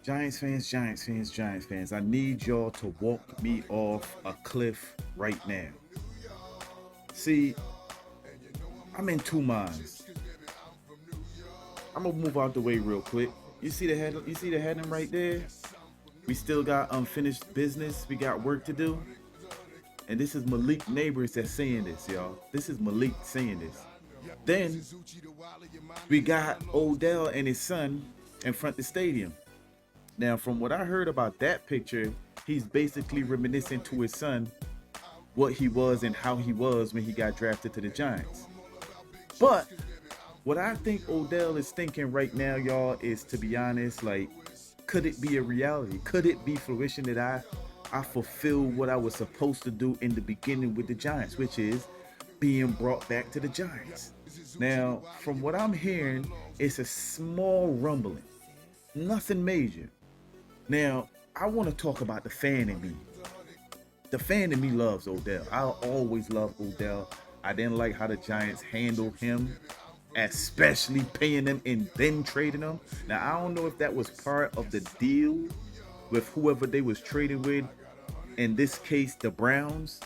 Giants fans, I need y'all to walk me off a cliff right now. See, I'm in two minds. I'm gonna move out the way real quick. You see the head? You see the heading right there? We still got unfinished business. We got work to do. And this is Malik Neighbors that's saying this, y'all. This is Malik saying this. Then we got Odell and his son in front of the stadium. Now, from what I heard about that picture, he's basically reminiscing to his son what he was and how he was when he got drafted to the Giants. But what I think Odell is thinking right now, y'all, is, to be honest, like, could it be a reality? Could it be fruition that I fulfilled what I was supposed to do in the beginning with the Giants, which is being brought back to the Giants? Now, from what I'm hearing, it's a small rumbling, nothing major. Now, I want to talk about the fan in me. The fan in me loves Odell. I always loved Odell. I didn't like how the Giants handled him, especially paying him and then trading him. Now, I don't know if that was part of the deal with whoever they was trading with. In this case, the Browns.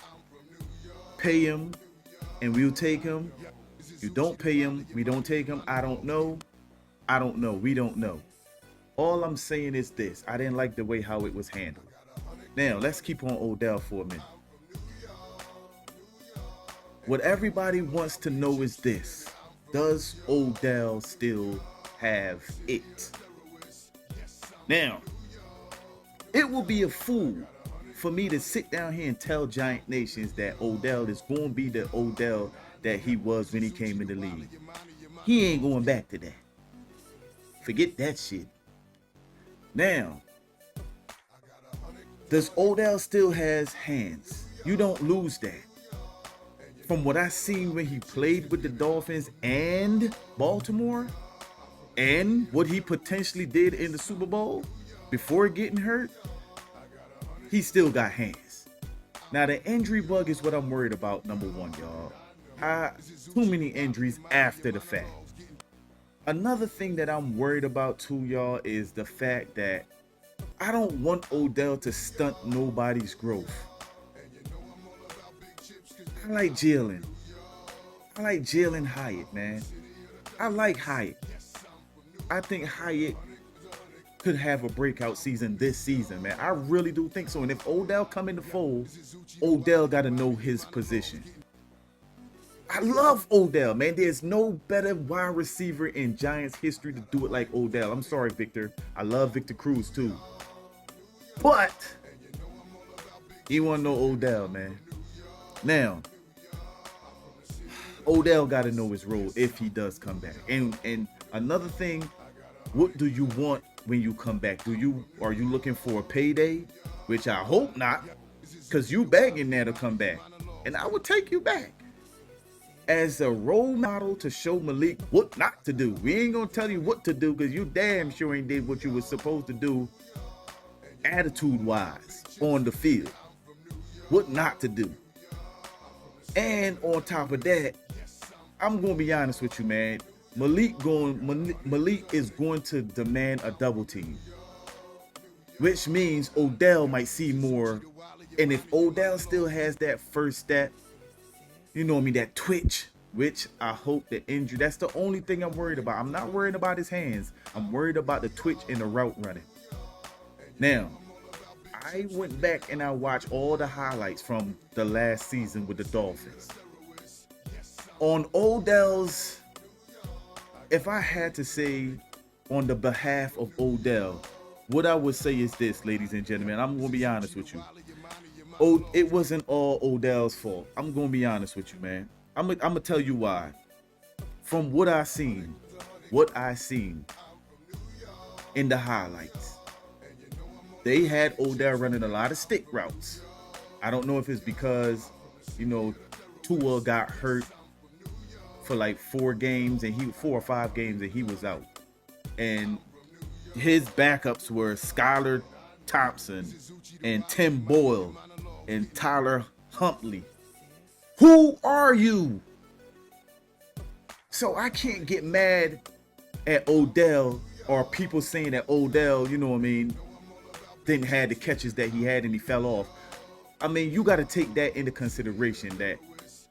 Pay him and we'll take him. You don't pay him, we don't take him. I don't know. We don't know. All I'm saying is this. I didn't like the way how it was handled. Now, let's keep on Odell for a minute. What everybody wants to know is this. Does Odell still have it? Now, it will be a fool for me to sit down here and tell Giant Nations that Odell is going to be the Odell that he was when he came in the league. He ain't going back to that. Forget that shit. Now, does Odell still has hands? You don't lose that. From what I seen when he played with the Dolphins and Baltimore, and what he potentially did in the Super Bowl before getting hurt, he still got hands. Now, the injury bug is what I'm worried about, number one, y'all. Too many injuries after the fact. Another thing that I'm worried about too, y'all, is the fact that I don't want Odell to stunt nobody's growth. I like Jalen. I like Jalen Hyatt, man. I like Hyatt. I think Hyatt could have a breakout season this season, man. I really do think so. And if Odell come in the fold, Odell got to know his position. I love Odell, man. There's no better wide receiver in Giants history to do it like Odell. I'm sorry, Victor. I love Victor Cruz too. But you want to know Odell, man. Now, Odell got to know his role if he does come back. And another thing, what do you want when you come back? Are you looking for a payday? Which I hope not, because you begging there to come back. And I would take you back as a role model to show Malik what not to do. We ain't gonna tell you what to do because you damn sure ain't did what you were supposed to do attitude-wise on the field. What not to do. And on top of that, I'm gonna be honest with you, man. Malik is going to demand a double team, which means Odell might see more. And if Odell still has that first step, you know what I mean, that twitch, which I hope the injury, that's the only thing I'm worried about. I'm not worried about his hands. I'm worried about the twitch and the route running. Now, I went back and I watched all the highlights from the last season with the Dolphins. On Odell's, if I had to say on the behalf of Odell, what I would say is this, ladies and gentlemen. I'm going to be honest with you. It wasn't all Odell's fault. I'm going to be honest with you, man. I'm going to tell you why. From what I seen in the highlights, they had Odell running a lot of stick routes. I don't know if it's because, Tua got hurt for like 4 or 5 games and he was out. And his backups were Skylar Thompson and Tim Boyle and Tyler Huntley. Who are you? So I can't get mad at Odell or people saying that Odell, you know what I mean, didn't have the catches that he had and he fell off. I mean, you got to take that into consideration that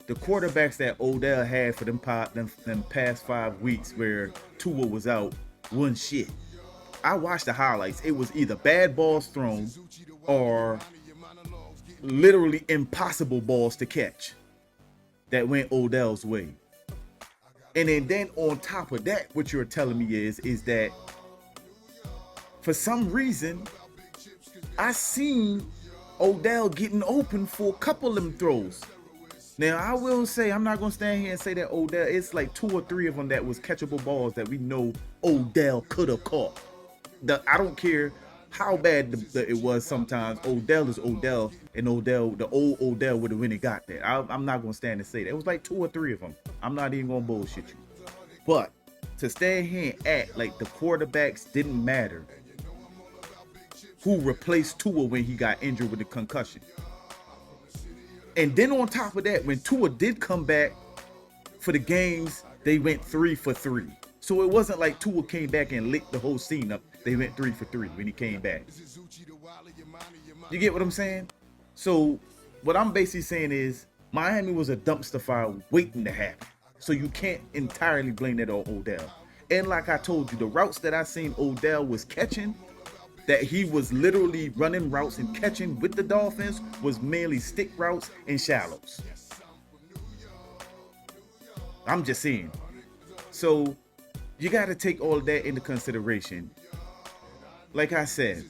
the quarterbacks that Odell had for them past 5 weeks where Tua was out wasn't shit. I watched the highlights. It was either bad balls thrown or literally impossible balls to catch that went Odell's way. And then on top of that, what you're telling me is that for some reason, I seen Odell getting open for a couple of them throws. Now, I will say, I'm not going to stand here and say that Odell, it's like 2 or 3 of them that was catchable balls that we know Odell could have caught. I don't care how bad it was sometimes. Odell is Odell, and Odell, the old Odell would have really got that. I'm not going to stand and say that. It was like 2 or 3 of them. I'm not even going to bullshit you. But to stand here and act like the quarterbacks didn't matter who replaced Tua when he got injured with the concussion. And then on top of that, when Tua did come back for the games, they went 3 for 3. So it wasn't like Tua came back and licked the whole scene up. They went 3 for 3 when he came back. You get what I'm saying? So what I'm basically saying is Miami was a dumpster fire waiting to happen. So you can't entirely blame that on Odell. And like I told you, the routes that I seen Odell was catching, that he was literally running routes and catching with the Dolphins, was mainly stick routes and shallows. I'm just saying. So you got to take all of that into consideration. Like I said,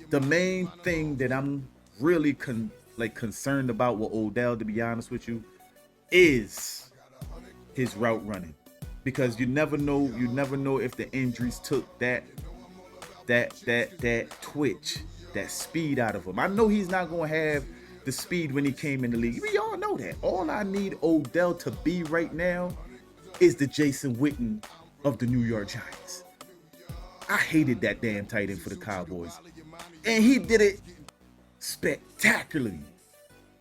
the main thing that I'm really concerned about with Odell, to be honest with you, is his route running. Because you never know if the injuries took that twitch, that speed out of him. I know he's not going to have the speed when he came in the league. We all know that. All I need Odell to be right now is the Jason Witten of the New York Giants. I hated that damn tight end for the Cowboys. And he did it spectacularly.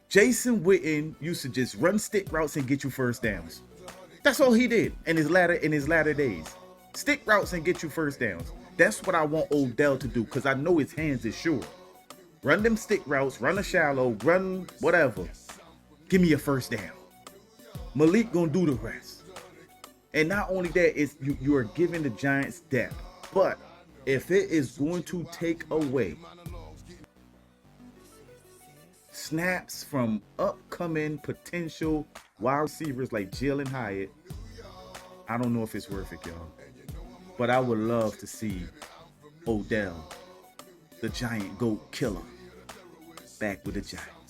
Jason Witten used to just run stick routes and get you first downs. That's all he did in his latter days. Stick routes and get you first downs. That's what I want Odell to do, because I know his hands is sure. Run them stick routes, run a shallow, run whatever. Give me a first down. Malik gonna do the rest. And not only that, is you are giving the Giants depth. But if it is going to take away snaps from upcoming potential wide receivers like Jalen Hyatt, I don't know if it's worth it, y'all. But I would love to see Odell, the Giant GOAT killer, back with the Giants.